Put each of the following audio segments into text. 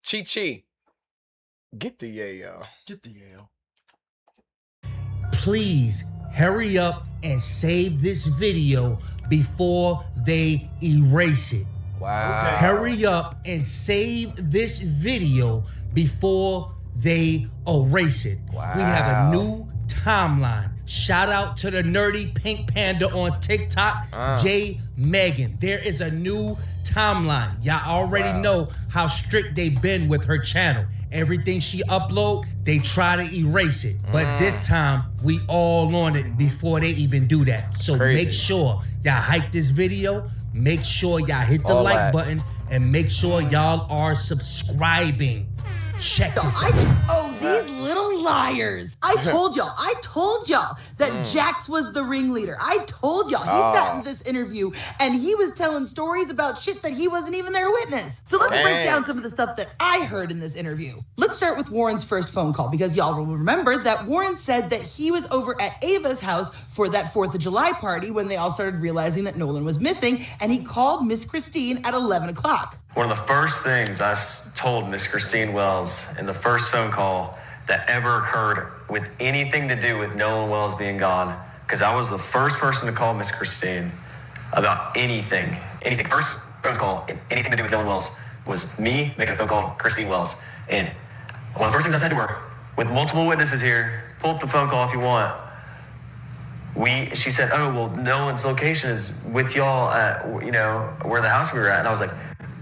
Chi, get the yayo. Get the yayo. Please hurry up and save this video before they erase it. Wow. Okay. Hurry up and save this video before they erase it. Wow. We have a new timeline. Shout out to the nerdy pink panda on TikTok, J Megan. There is a new timeline. Y'all already know how strict they've been with her channel. Everything she upload, they try to erase it. But this time, we all on it before they even do that. So make sure y'all hype this video. Make sure y'all hit the like button and make sure y'all are subscribing. Check this out. These little liars. I told y'all that Jax was the ringleader. I told y'all. He sat in this interview and he was telling stories about shit that he wasn't even there to witness. So let's break down some of the stuff that I heard in this interview. Let's start with Warren's first phone call, because y'all will remember that Warren said that he was over at Ava's house for that 4th of July party when they all started realizing that Nolan was missing, and he called Miss Christine at 11 o'clock. One of the first things I told Miss Christine Wells in the first phone call that ever occurred with anything to do with Nolan Wells being gone, because I was the first person to call Miss Christine about anything. First phone call, anything to do with Nolan Wells, was me making a phone call to Christine Wells. And one of the first things I said to her, with multiple witnesses here, pull up the phone call if you want. She said, oh, well, Nolan's location is with y'all at, where the house we were at. And I was like,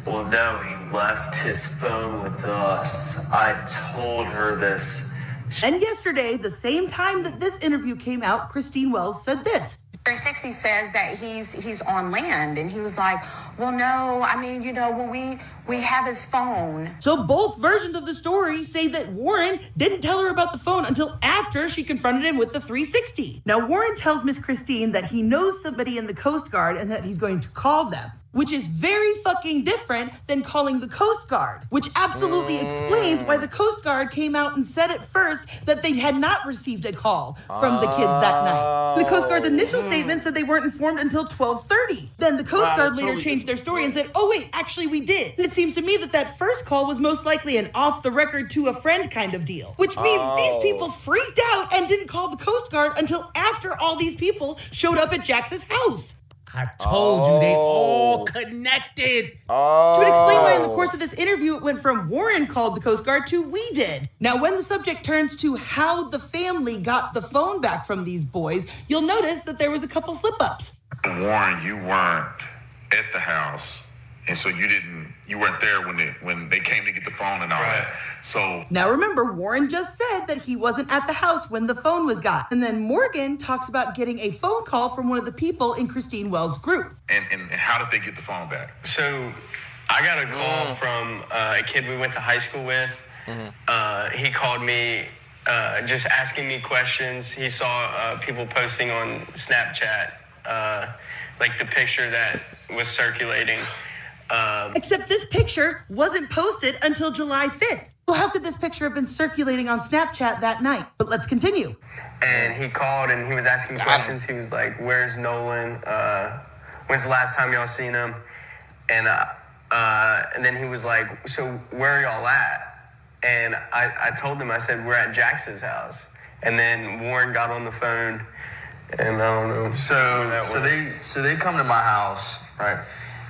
well, no, he left his phone with us. I told her this. And yesterday, the same time that this interview came out, Christine Wells said this. 360 says that he's on land, and he was like, well, no, I mean, we have his phone. So both versions of the story say that Warren didn't tell her about the phone until after she confronted him with the 360. Now, Warren tells Miss Christine that he knows somebody in the Coast Guard and that he's going to call them, which is very fucking different than calling the Coast Guard, which absolutely explains why the Coast Guard came out and said at first that they had not received a call from the kids that night. The Coast Guard's initial statement said they weren't informed until 12:30. Then the Coast Guard later changed their story and said, oh wait, actually we did. And it seems to me that that first call was most likely an off the record to a friend kind of deal, which means these people freaked out and didn't call the Coast Guard until after all these people showed up at Jax's house. I told you, they all connected. To explain why in the course of this interview, it went from Warren called the Coast Guard to we did. Now, when the subject turns to how the family got the phone back from these boys, you'll notice that there was a couple slip-ups. Warren, you weren't at the house, and so you weren't there when they came to get the phone and all that. So now remember, Warren just said that he wasn't at the house when the phone was got. And then Morgan talks about getting a phone call from one of the people in Christine Wells' group. And how did they get the phone back? So I got a call from a kid we went to high school with. He called me just asking me questions. He saw people posting on Snapchat, like the picture that was circulating. Except this picture wasn't posted until July 5th. Well, how could this picture have been circulating on Snapchat that night? But let's continue. And he called and he was asking questions. He was like, where's Nolan? When's the last time y'all seen him? And then he was like, so where are y'all at? And I told him, I said, we're at Jax's house. And then Warren got on the phone and I don't know. So they come to my house, right?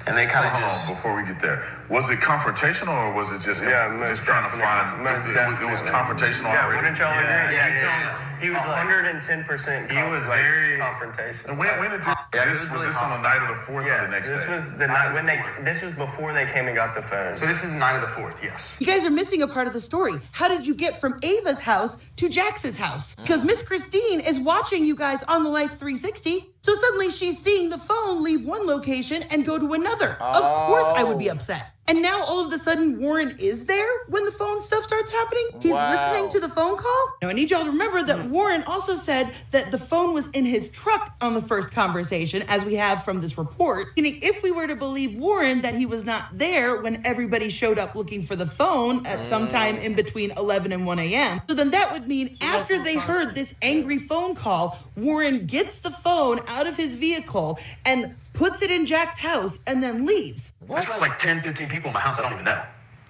And they kind of hold on before we get there. Was it confrontational or was it just trying to find? It was confrontational already. Wouldn't y'all agree? Yeah, he was 110%. He was very confrontational. And when did this was this on the night of the 4th or the next day? This was the night when this was before they came and got the phone. So this is the night of the 4th, yes. You guys are missing a part of the story. How did you get from Ava's house to Jax's house? Because Miss Christine is watching you guys on the Life 360. So suddenly she's seeing the phone leave one location and go to another. Of course I would be upset. And now all of a sudden Warren is there when the phone stuff starts happening? He's listening to the phone call? Now I need y'all to remember that Warren also said that the phone was in his truck on the first conversation, as we have from this report. Meaning if we were to believe Warren that he was not there when everybody showed up looking for the phone at some time in between 11 and 1 a.m., so then that would mean after they heard this angry phone call, Warren gets the phone out of his vehicle and puts it in Jax's house and then leaves. There's like 10, 15 people in my house I don't even know.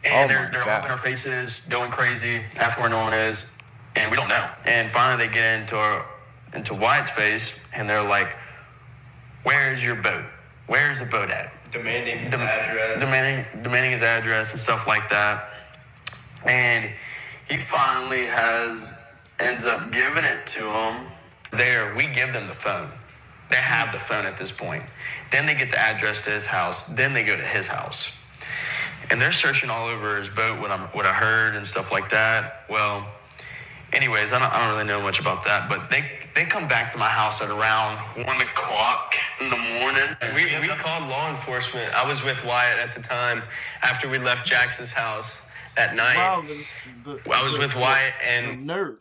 And they're up in our faces, going crazy, asking where Nolan is, and we don't know. And finally, they get into Wyatt's face, and they're like, "Where's your boat? Where's the boat at?" Demanding his address. Demanding his address and stuff like that. And he finally ends up giving it to him. We give them the phone. They have the phone at this point. Then they get the address to his house. Then they go to his house. And they're searching all over his boat, what I heard and stuff like that. Well, anyways, I don't really know much about that, but they come back to my house at around 1 o'clock in the morning. We called law enforcement. I was with Wyatt at the time after we left Jackson's house that night. Wow, I was with Wyatt and the nerve.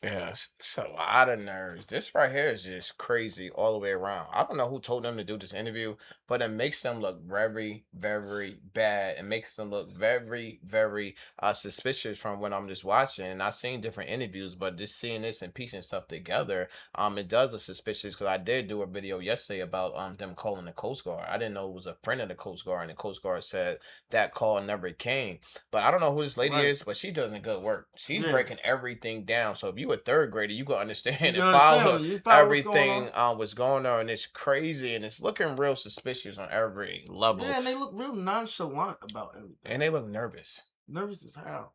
Yeah, it's a lot of nerves. This right here is just crazy all the way around. I don't know who told them to do this interview, but it makes them look very, very bad. It makes them look very, very suspicious from when I'm just watching. And I've seen different interviews, but just seeing this and piecing stuff together, it does look suspicious because I did do a video yesterday about them calling the Coast Guard. I didn't know it was a friend of the Coast Guard, and the Coast Guard said that call never came. But I don't know who this lady is, but she does good work. She's breaking everything down. So if you a third grader, you gonna understand and follow everything what's going on. And it's crazy, and it's looking real suspicious on every level. Yeah, and they look real nonchalant about everything. And they look nervous. Nervous as hell.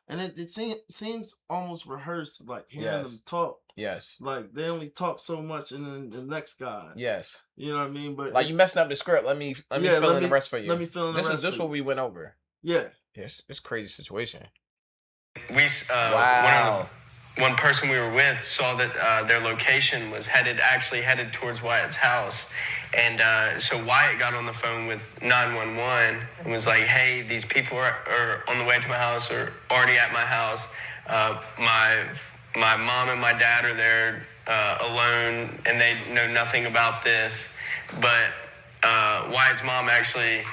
And it seems almost rehearsed, like hearing them talk. Yes. Like they only talk so much, and then the next guy. Yes. You know what I mean? But like you messing up the script. Let me fill in the rest for you. Let me fill in the rest. This is what we went over. Yeah. Yes, it's a crazy situation. Wow. One person we were with saw that their location was actually headed towards Wyatt's house. And so Wyatt got on the phone with 911 and was like, "Hey, these people are on the way to my house or already at my house. My mom and my dad are there alone, and they know nothing about this." But Wyatt's mom actually,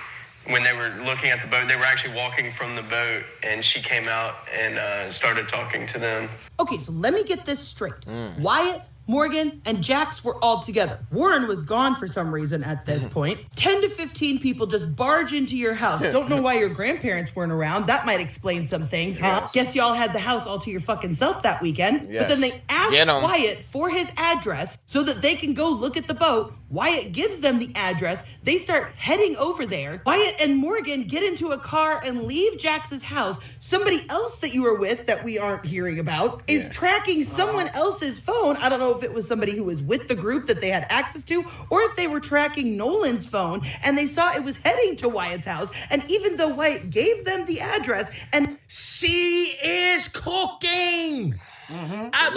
when they were looking at the boat, they were actually walking from the boat, and she came out and started talking to them. Okay, so let me get this straight. Wyatt, Morgan, and Jax were all together. Warren was gone for some reason at this point. 10 to 15 people just barge into your house. Don't know why your grandparents weren't around. That might explain some things, huh? Yes. Guess y'all had the house all to your fucking self that weekend. Yes. But then they asked Wyatt for his address so that they can go look at the boat. Wyatt gives them the address. They start heading over there. Wyatt and Morgan get into a car and leave Jax's house. Somebody else that you were with that we aren't hearing about is tracking someone else's phone. I don't know if it was somebody who was with the group that they had access to, or if they were tracking Nolan's phone and they saw it was heading to Wyatt's house. And even though Wyatt gave them the address, and she is cooking. I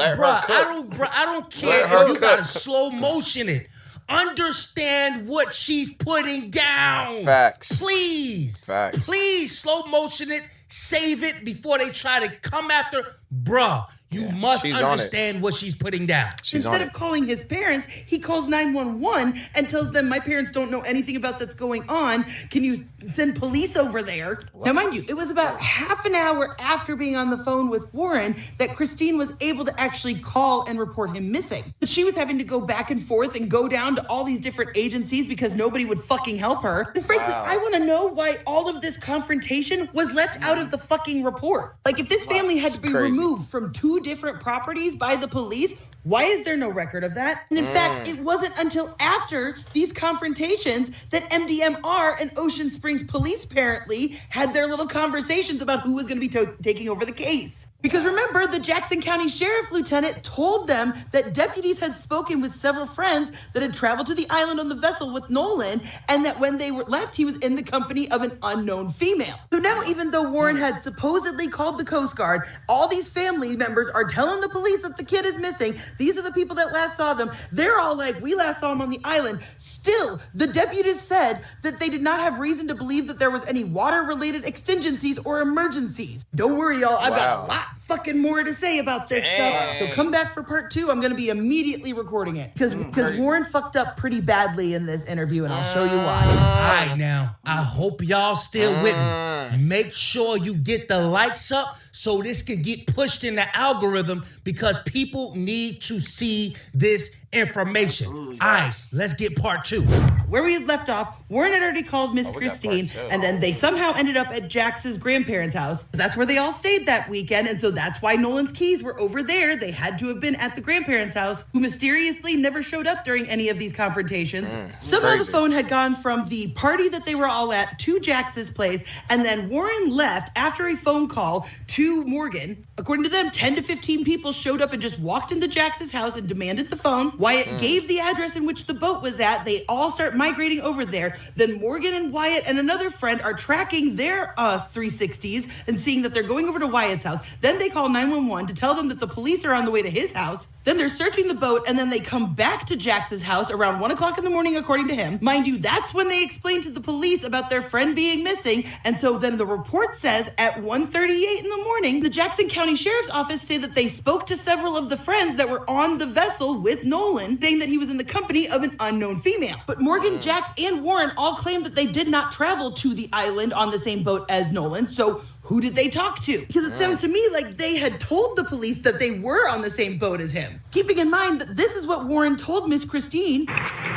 don't care if you gotta slow motion it. Understand what she's putting down. Facts. Please. Facts. Please slow motion it. Save it before they try to come after. Bruh, you must understand what she's putting down. Instead of calling his parents, he calls 911 and tells them, "My parents don't know anything about that's going on. Can you send police over there?" What? Now, mind you, it was about half an hour after being on the phone with Warren that Christine was able to actually call and report him missing. But she was having to go back and forth and go down to all these different agencies because nobody would fucking help her. And frankly, I want to know why all of this confrontation was left out of the fucking report. Like, if this family had to be removed from 2 different properties by the police, why is there no record of that? And in fact, it wasn't until after these confrontations that MDMR and Ocean Springs Police apparently had their little conversations about who was going to be taking over the case. Because remember, the Jackson County Sheriff Lieutenant told them that deputies had spoken with several friends that had traveled to the island on the vessel with Nolan, and that when they were left, he was in the company of an unknown female. So now, even though Warren had supposedly called the Coast Guard, all these family members are telling the police that the kid is missing. These are the people that last saw them. They're all like, "We last saw him on the island." Still, the deputies said that they did not have reason to believe that there was any water-related exigencies or emergencies. Don't worry, y'all. I've got a lot fucking more to say about this stuff. So come back for part 2. I'm going to be immediately recording it. Because Warren fucked up pretty badly in this interview, and I'll show you why. All right, now, I hope y'all still with me. Make sure you get the likes up so this can get pushed in the algorithm because people need to see this information. All right, let's get part 2. where we had left off, Warren had already called Miss we got Christine, part two. and then they somehow ended up at Jax's grandparents' house. That's where they all stayed that weekend, and so that's why Nolan's keys were over there. They had to have been at the grandparents' house, who mysteriously never showed up during any of these confrontations. Somehow the phone had gone from the party that they were all at to Jax's place, and then Warren left after a phone call to Morgan. According to them, 10 to 15 people showed up and just walked into Jax's house and demanded the phone. Wyatt gave the address in which the boat was at. They all start migrating over there. Then Morgan and Wyatt and another friend are tracking their 360s and seeing that they're going over to Wyatt's house. Then they call 911 to tell them that the police are on the way to his house. Then they're searching the boat, and then they come back to Jax's house around 1 o'clock in the morning, according to him. Mind you, that's when they explain to the police about their friend being missing. And so then the report says at 1:38 in the morning, the Jackson County Sheriff's Office say that they spoke to several of the friends that were on the vessel with Nolan, saying that he was in the company of an unknown female. But Morgan, Jax, and Warren all claim that they did not travel to the island on the same boat as Nolan. So who did they talk to? Because it sounds to me like they had told the police that they were on the same boat as him. Keeping in mind that this is what Warren told Miss Christine.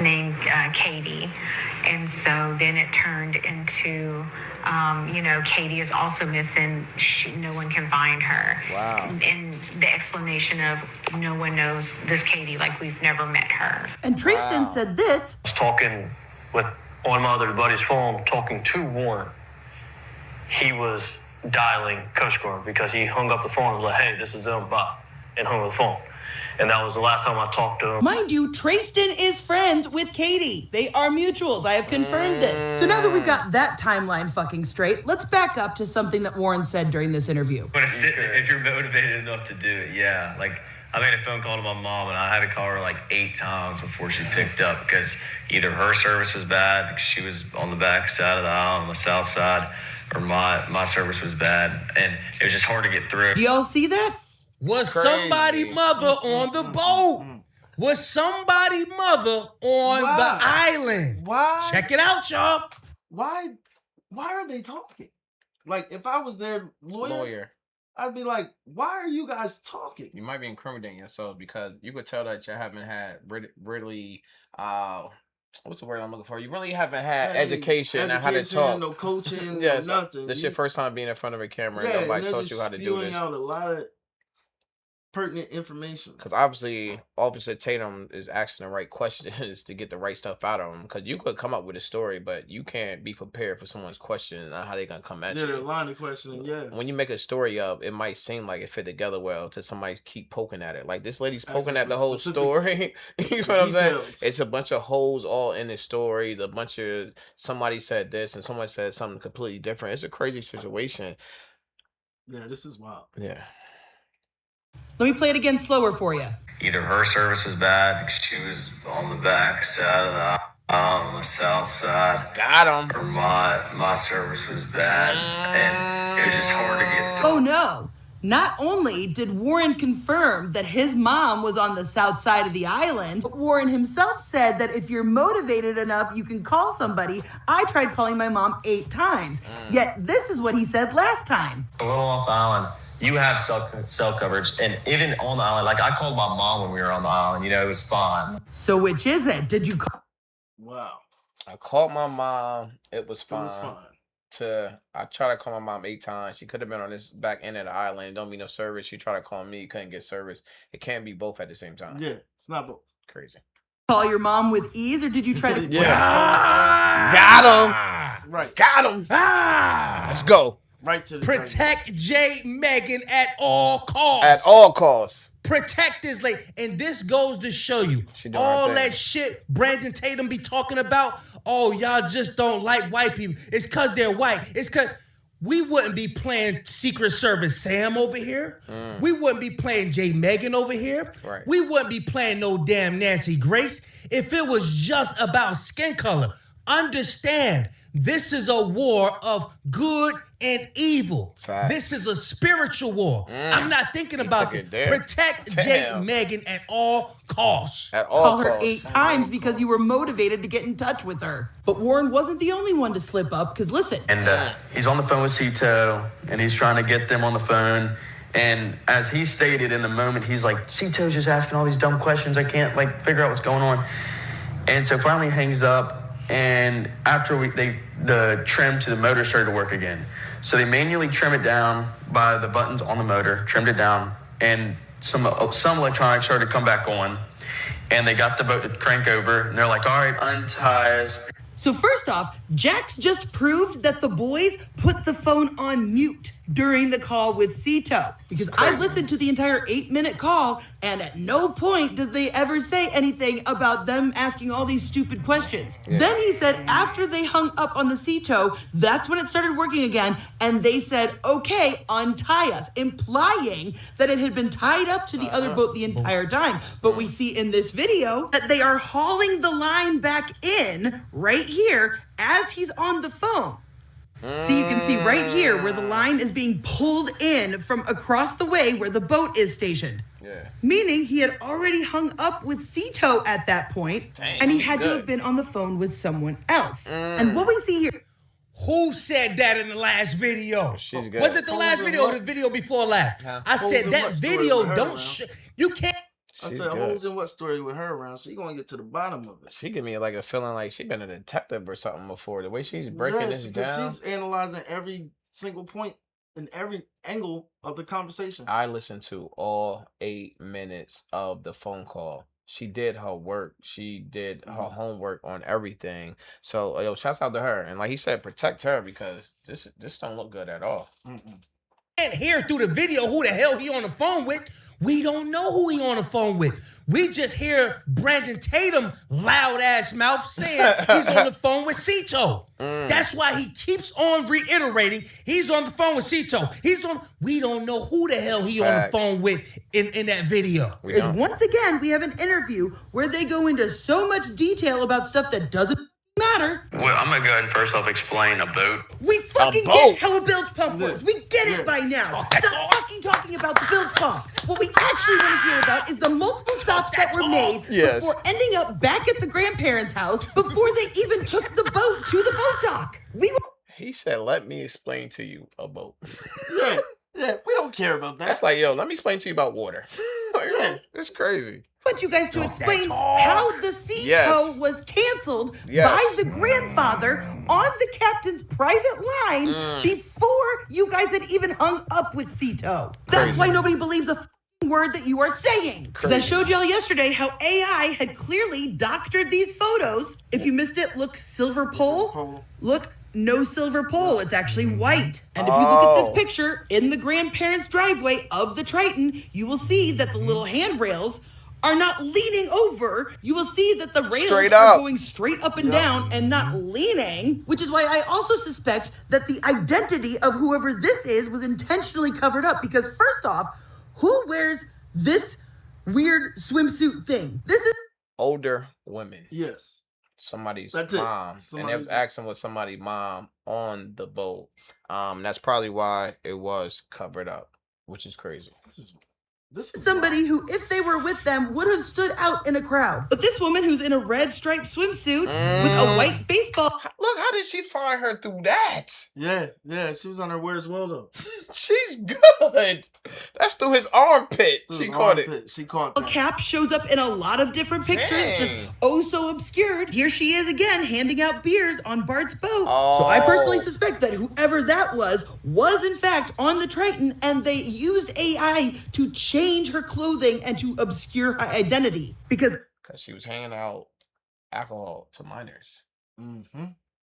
Named Katie. And so then it turned into, Katie is also missing. No one can find her. Wow. And the explanation of no one knows this Katie, like we've never met her. And Tristan said this. I was talking on my other buddy's phone, talking to Warren. He was dialing Coast Guard because he hung up the phone and was like, hey, this is them, bye, and hung up the phone. And that was the last time I talked to him. Mind you, Tristan is friends with Katie. They are mutuals. I have confirmed this. So now that we've got that timeline fucking straight, let's back up to something that Warren said during this interview. If you're motivated enough to do it, yeah. Like, I made a phone call to my mom, and I had to call her like 8 times before she picked up because either her service was bad because she was on the back side of the aisle on the south side, or my service was bad, and it was just hard to get through. Do y'all see that? Was somebody mother on the boat? Was somebody mother on the island? Why? Check it out, y'all. Why are they talking? Like, if I was their lawyer, I'd be like, why are you guys talking? You might be incriminating yourself because you could tell that you haven't had really, what's the word I'm looking for? You really haven't had education on how to talk. No coaching, yes, no nothing. This is your first time being in front of a camera Yeah, and nobody taught you how to do this. Out a lot of pertinent information. Because obviously, Officer Tatum is asking the right questions to get the right stuff out of him. Because you could come up with a story, but you can't be prepared for someone's question and how they're going to come at you. Their line of questioning, yeah. When you make a story up, it might seem like it fit together well to somebody keep poking at it. Like, this lady's poking at the whole story. You know what I'm saying? It's a bunch of holes all in the story. A bunch of, somebody said this and someone said something completely different. It's a crazy situation. Yeah, this is wild. Yeah. Let me play it again slower for you. Either her service was bad because she was on the back side of the aisle on the south side. Got him. Or my service was bad, and it was just hard to get through. Oh no. Not only did Warren confirm that his mom was on the south side of the island, but Warren himself said that if you're motivated enough, you can call somebody. I tried calling my mom 8 times. Yet this is what he said last time. A little off the island, you have cell coverage, and even on the island, like I called my mom when we were on the island, it was fine. So which is it? Did you call? Wow. I called my mom. It was fine. It was fine. I tried to call my mom 8 times. She could have been on this back end of the island. Don't be no service. She tried to call me. Couldn't get service. It can't be both at the same time. Yeah, it's not both. Crazy. Call your mom with ease, or did you try to? Got him. Right. Got him. Let's go. Right to the Protect J. Megan at all costs. At all costs. Protect this lady. And this goes to show you doing all her thing. that shit Brandon Tatum be talking about. Oh, y'all just don't like white people. It's because they're white. It's because we wouldn't be playing Secret Service Sam over here. We wouldn't be playing J. Megan over here. Right. We wouldn't be playing no damn Nancy Grace if it was just about skin color. Understand, this is a war of good and evil. Facts. This is a spiritual war. I'm not thinking about took it. it there. Protect J. Damn. Megan at all costs. At all Call her costs. 8 times because you were motivated to get in touch with her. But Warren wasn't the only one to slip up, because listen. And he's on the phone with Cito, and he's trying to get them on the phone. And as he stated in the moment, he's like, Cito's just asking all these dumb questions. I can't figure out what's going on. And so finally hangs up. And after the trim to the motor started to work again. So they manually trim it down by the buttons on the motor, trimmed it down, and some electronics started to come back on. And they got the boat to crank over, and they're like, all right, untie us. So first off, Jax just proved that the boys put the phone on mute during the call with Cito. Because I listened to the entire 8-minute call, and at no point does they ever say anything about them asking all these stupid questions. Yeah. Then he said after they hung up on the Cito, that's when it started working again, and they said, okay, untie us, implying that it had been tied up to the other boat the entire time. But we see in this video that they are hauling the line back in right here as he's on the phone. So you can see right here where the line is being pulled in from across the way where the boat is stationed. Yeah. Meaning he had already hung up with Cito at that point. Dang, and he had to have been on the phone with someone else. And what we see here. Who said that in the last video? She's good. Was it the last video or the video before last? I said that video don't you can't. I said, holes in what story with her around? She gonna get to the bottom of it. She give me like a feeling like she been a detective or something before. The way she's breaking this down. She's analyzing every single point and every angle of the conversation. I listened to all 8 minutes of the phone call. She did her work. She did her homework on everything. So, yo, shouts out to her. And like he said, protect her because this don't look good at all. Can't hear through the video who the hell he on the phone with. We don't know who he on the phone with. We just hear Brandon Tatum loud ass mouth saying he's on the phone with Cito. That's why he keeps on reiterating he's on the phone with Cito. We don't know who the hell he on the phone with in that video. Once again, we have an interview where they go into so much detail about stuff that doesn't matter. Well, I'm gonna go ahead and first off explain a boat. We fucking get how a bilge pump works. We get it by now. Stop fucking talking about the bilge pump. What we actually want to hear about is the multiple stops that were made before ending up back at the grandparents' house before they even took the boat to the boat dock. He said, let me explain to you a boat. Yeah, we don't care about that. That's like, yo, let me explain to you about water. It's crazy. I want you guys to explain how the Cito was canceled by the grandfather on the captain's private line before you guys had even hung up with Cito. That's why nobody believes a word that you are saying. Because I showed y'all yesterday how AI had clearly doctored these photos. If you missed it, look, silver pole. Look, no silver pole. It's actually white. And if you look at this picture in the grandparents' driveway of the Triton, you will see that the little handrails are not leaning over. You will see that the rails are going straight up and down and not leaning, which is why I also suspect that the identity of whoever this is was intentionally covered up. Because first off, who wears this weird swimsuit thing? This is older women. Yes. Somebody's mom. And they was asking was somebody's mom on the boat. That's probably why it was covered up, which is crazy. This is somebody who, if they were with them, would have stood out in a crowd. But this woman who's in a red striped swimsuit with a white baseball. Look, how did she find her through that? Yeah, she was on her Where's Waldo. She's good. That's through his armpit. She caught it. She caught that. A cap shows up in a lot of different pictures, just so obscured. Here she is again, handing out beers on Bart's boat. So I personally suspect that whoever that was in fact on the Triton, and they used AI to change her clothing and to obscure her identity because she was handing out alcohol to minors.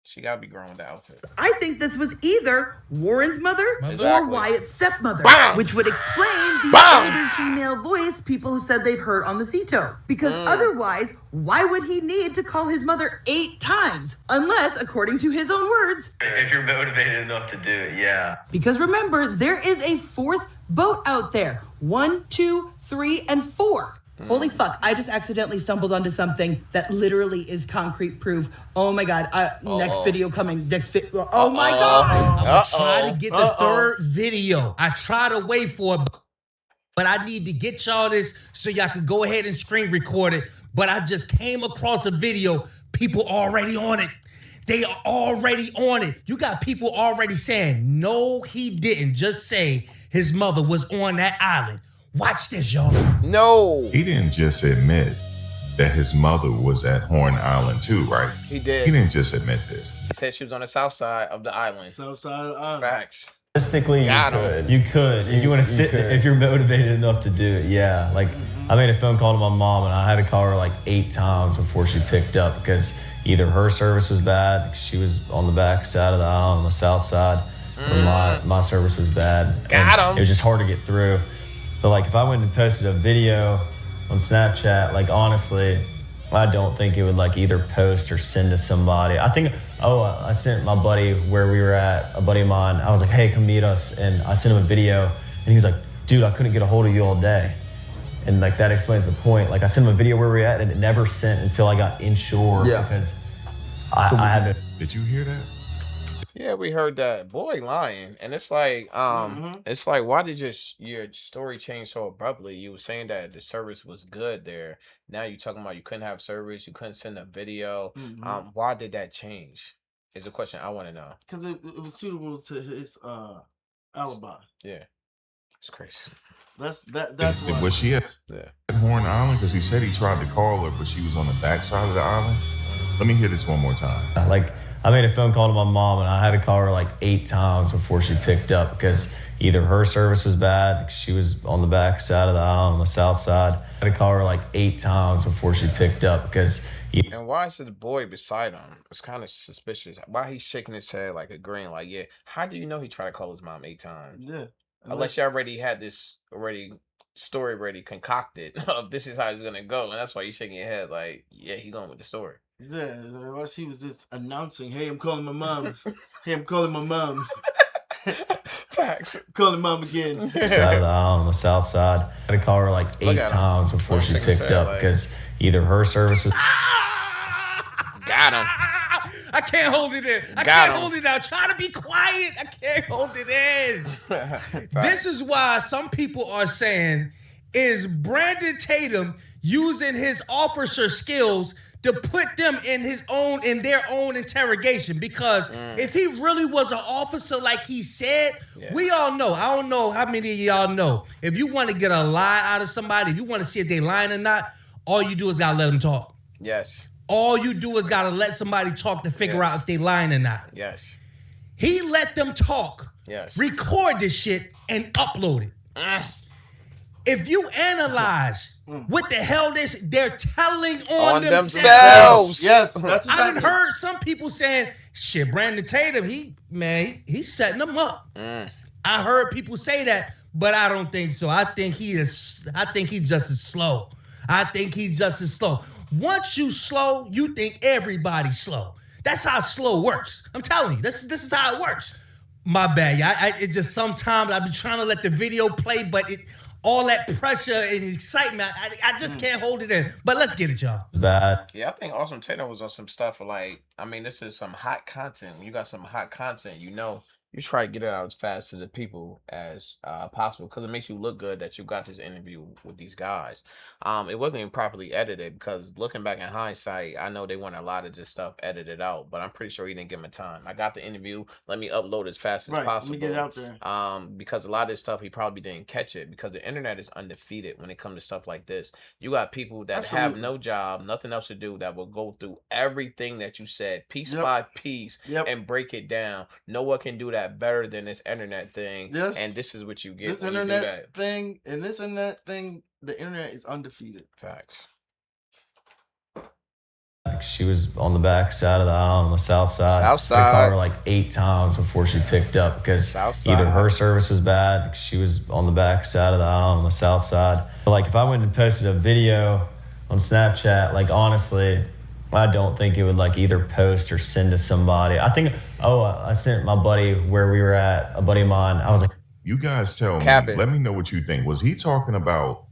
She gotta be grown with the outfit. I think this was either Warren's mother or Wyatt's stepmother, which would explain the older female voice people have said they've heard on the Cito. Because otherwise, why would he need to call his mother 8 times? Unless, according to his own words, if you're motivated enough to do it, yeah. Because remember, there is a 4th boat out there. 1, 2, 3, and 4. Holy fuck, I just accidentally stumbled onto something that literally is concrete proof. Oh my god, next video coming. Oh my god. I'm gonna try to get the 3rd video. I try to wait for it, but I need to get y'all this so y'all can go ahead and screen record it. But I just came across a video, people already on it. They are already on it. You got people already saying, no, he didn't. Just say his mother was on that island. Watch this, y'all. No. He didn't just admit that his mother was at Horn Island too, right? He did. He didn't just admit this. He said she was on the south side of the island. South side of the island. Facts. Realistically, you could. If you want to sit, if you're motivated enough to do it, yeah. Like, I made a phone call to my mom, and I had to call her like 8 times before she picked up because either her service was bad, she was on the back side of the aisle, on the south side, or my service was bad. Got him. It was just hard to get through. But like, if I went and posted a video on Snapchat, like honestly, I don't think it would like either post or send to somebody. I think, I sent my buddy where we were at, a buddy of mine. I was like, hey, come meet us. And I sent him a video, and he was like, dude, I couldn't get a hold of you all day. And like, that explains the point. Like, I sent him a video where we were at, and it never sent until I got inshore because I had to. Did you hear that? Yeah, we heard that. Boy lying. And it's like, it's like, why did your story change so abruptly? You were saying that the service was good there. Now you're talking about you couldn't have service, you couldn't send a video. Why did that change? Is a question I want to know. Because it was suitable to his alibi. Yeah. It's crazy. That's why. Was she at Horn Island? Because he said he tried to call her, but she was on the backside of the island. Let me hear this one more time. Like, I made a phone call to my mom, and I had to call her like 8 times before she picked up because either her service was bad, she was on the back side of the aisle, on the south side. I had to call her like 8 times before she picked up because. And why is the boy beside him? It's kind of suspicious. Why he's shaking his head like agreeing, like, yeah. How do you know he tried to call his mom 8 times? Yeah. Unless you already had this story ready concocted of this is how it's gonna go, and that's why you're shaking your head like, yeah, he going with the story. Yeah, unless he was just announcing, hey, I'm calling my mom. Hey, I'm calling my mom. Facts. Calling mom again. Side of the aisle, on the south side. I had to call her like 8 times before she picked up because either her service was. Got him. I can't hold it in. I can't hold it out. Try to be quiet. I can't hold it in. This is why some people are saying, is Brandon Tatum using his officer skills to put them in their own interrogation? Because if he really was an officer like he said, we all know. I don't know how many of y'all know. If you want to get a lie out of somebody, if you want to see if they lying or not, all you do is gotta let them talk. Yes. All you do is gotta let somebody talk to figure out if they lying or not. Yes. He let them talk. Yes. Record this shit and upload it. If you analyze what the hell they're telling on themselves. Yes, that's I done heard some people saying, shit, Brandon Tatum, he's setting them up. I heard people say that, but I don't think so. I think he's just as slow. Once you slow, you think everybody's slow. That's how slow works. I'm telling you, this is how it works. My bad. It just sometimes I be trying to let the video play, but all that pressure and excitement, I just can't hold it in. But let's get it, y'all. Bad. Yeah, I think Awesome Tatum was on some stuff like, I mean, this is some hot content. When you got some hot content, you try to get it out as fast to the people as possible because it makes you look good that you got this interview with these guys. It wasn't even properly edited because looking back in hindsight, I know they want a lot of this stuff edited out, but I'm pretty sure he didn't give him time. I got the interview. Let me upload as fast as possible. Let me get it out there. Because a lot of this stuff, he probably didn't catch it because the internet is undefeated when it comes to stuff like this. You got people that have no job, nothing else to do, that will go through everything that you said piece by piece and break it down. No one can do that better than this internet thing. Yes. And this is what you get. This internet thing, the internet is undefeated. Facts. She was on the back side of the aisle, on the south side. South side. I called her like 8 times before she picked up because either her service was bad, she was on the back side of the aisle, on the south side. But like, if I went and posted a video on Snapchat, like honestly, I don't think it would like either post or send to somebody. I think, I sent my buddy where we were at, a buddy of mine. I was like, you guys tell me, let me know what you think. Was he talking about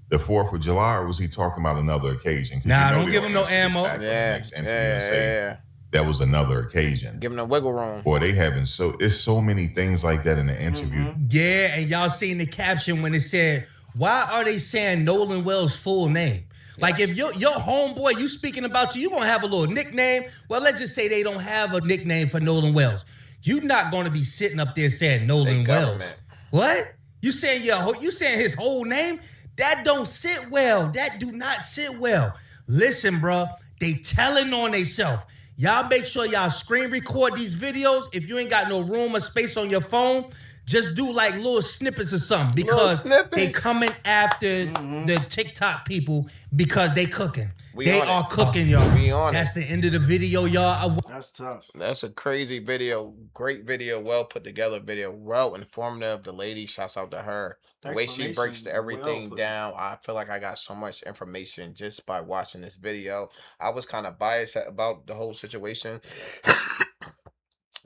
the 4th of July or was he talking about another occasion? Nah, don't give him no ammo. Yeah. That was another occasion. Give him a wiggle room. Boy, they having it's so many things like that in the interview. Yeah, and y'all seen the caption when it said, why are they saying Nolan Wells' full name? Like if your homeboy, you speaking about you gonna have a little nickname. Well, let's just say they don't have a nickname for Nolan Wells. You're not gonna be sitting up there saying Nolan Wells. What? You saying his whole name? That don't sit well. That do not sit well. Listen, bro, they telling on themselves. Y'all make sure y'all screen record these videos. If you ain't got no room or space on your phone, just do like little snippets or something, because they coming after the TikTok people because they cooking. They are cooking, y'all. We on That's the end of the video, y'all. That's tough. That's a crazy video. Great video. Well put together video. Well informative. The lady, shouts out to her. The way she breaks everything down. I feel like I got so much information just by watching this video. I was kind of biased about the whole situation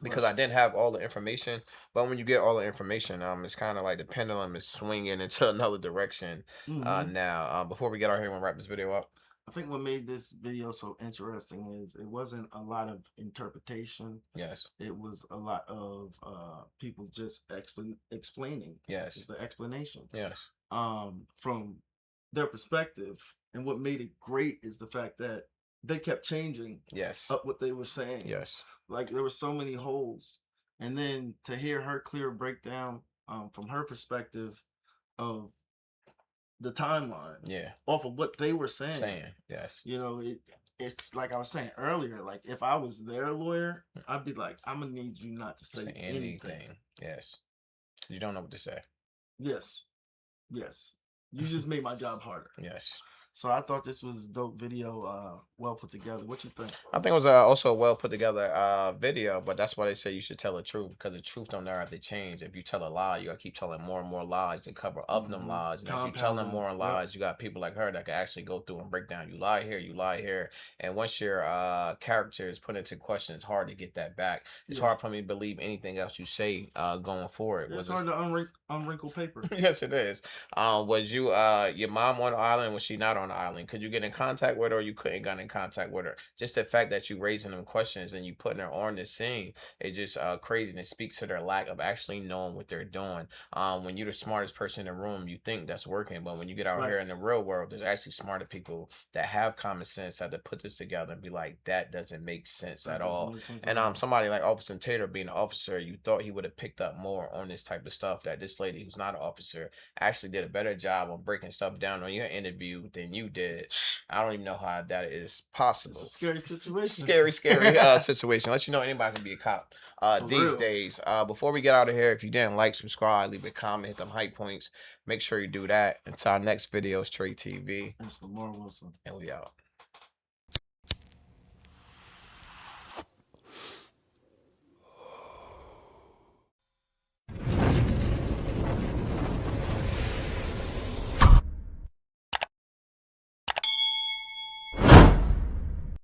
because I didn't have all the information. But when you get all the information, it's kind of like the pendulum is swinging into another direction now. Before we get out here, we'll wrap this video up. I think what made this video so interesting is it wasn't a lot of interpretation. Yes. It was a lot of people just explaining. Yes. It's the explanation. Yes. From their perspective. And what made it great is the fact that they kept changing up what they were saying. Yes. Like there were so many holes. And then to hear her clear breakdown from her perspective of the timeline, off of what they were saying, yes, you know, it's like I was saying earlier. Like if I was their lawyer, I'd be like, I'm gonna need you not to say anything. Yes, you don't know what to say. Yes, you just made my job harder. Yes. So I thought this was a dope video, well put together. What you think? I think it was also a well put together video, but that's why they say you should tell the truth, because the truth don't never have to change. If you tell a lie, you gotta keep telling more and more lies to cover up them lies. And if you tell them more lies, you got people like her that can actually go through and break down. You lie here. And once your character is put into question, it's hard to get that back. It's hard for me to believe anything else you say going forward. It's hard to unwrinkle paper. Yes, it is. Was you your mom on the island? Was she not on the island? Could you get in contact with her, or you couldn't get in contact with her? Just the fact that you raising them questions and you putting her on the scene is just crazy, and it speaks to their lack of actually knowing what they're doing. When you're the smartest person in the room, you think that's working, but when you get out here in the real world, there's actually smarter people that have common sense that to put this together and be like, that doesn't make sense at all. And somebody like Officer Tater being an officer, you thought he would have picked up more on this type of stuff. That this lady who's not an officer actually did a better job on breaking stuff down on your interview than you did. I don't even know how that is possible. It's a scary situation. Scary situation. Let you know anybody can be a cop these days. Before we get out of here, if you didn't like, subscribe, leave a comment, hit them hype points. Make sure you do that. Until our next video, it's TRETV. It's Nolan Wells. And we out.